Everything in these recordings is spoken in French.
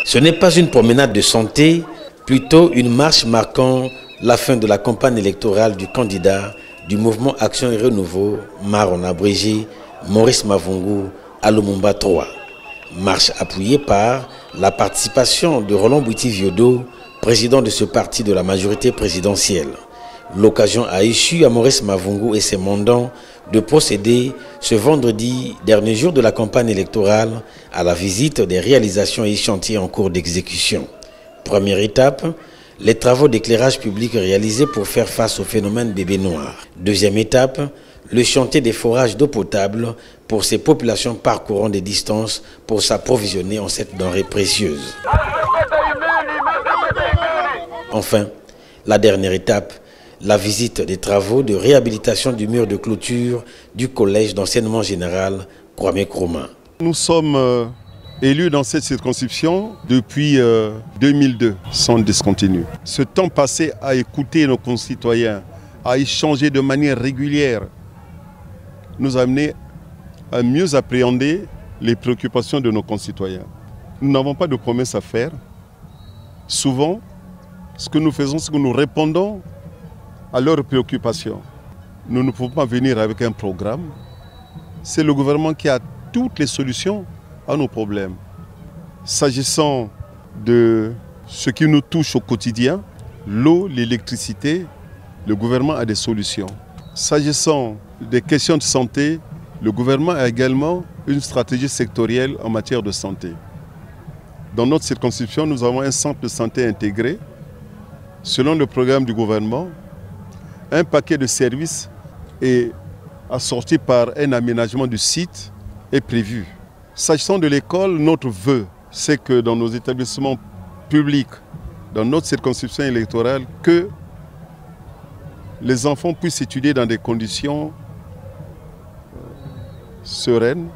Ce n'est pas une promenade de santé, plutôt une marche marquant la fin de la campagne électorale du candidat du mouvement Action et Renouveau, MAR en abrégé, Maurice Mavungu, à Lumumba 3. Marche appuyée par la participation de Roland Bouiti-Viodo, président de ce parti de la majorité présidentielle. L'occasion a échu à Maurice Mavungu et ses mandants de procéder ce vendredi, dernier jour de la campagne électorale, à la visite des réalisations et chantiers en cours d'exécution. Première étape, les travaux d'éclairage public réalisés pour faire face au phénomène bébé noir. Deuxième étape, le chantier des forages d'eau potable pour ces populations parcourant des distances pour s'approvisionner en cette denrée précieuse. Enfin, la dernière étape, la visite des travaux de réhabilitation du mur de clôture du collège d'enseignement général Kwame Nkrumah. Nous sommes élus dans cette circonscription depuis 2002, sans discontinu. Ce temps passé à écouter nos concitoyens, à échanger de manière régulière, nous a amené à mieux appréhender les préoccupations de nos concitoyens. Nous n'avons pas de promesses à faire. Souvent, ce que nous faisons, c'est que nous répondons à leurs préoccupations. Nous ne pouvons pas venir avec un programme. C'est le gouvernement qui a toutes les solutions à nos problèmes. S'agissant de ce qui nous touche au quotidien, l'eau, l'électricité, le gouvernement a des solutions. S'agissant des questions de santé, le gouvernement a également une stratégie sectorielle en matière de santé. Dans notre circonscription, nous avons un centre de santé intégré. Selon le programme du gouvernement, un paquet de services est assorti par un aménagement du site est prévu. S'agissant de l'école, notre vœu, c'est que dans nos établissements publics, dans notre circonscription électorale, que les enfants puissent étudier dans des conditions sereines,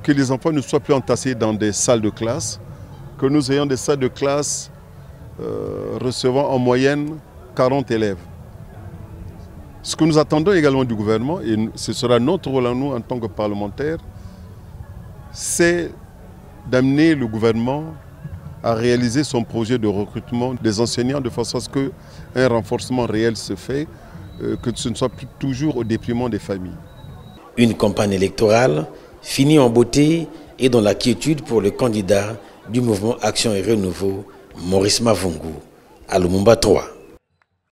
que les enfants ne soient plus entassés dans des salles de classe, que nous ayons des salles de classe recevant en moyenne 40 élèves. Ce que nous attendons également du gouvernement, et ce sera notre rôle à nous en tant que parlementaires, c'est d'amener le gouvernement à réaliser son projet de recrutement des enseignants de façon à ce qu'un renforcement réel se fait, que ce ne soit plus toujours au détriment des familles. Une campagne électorale finie en beauté et dans la quiétude pour le candidat du mouvement Action et Renouveau, Maurice Mavungu, à Lumumba 3.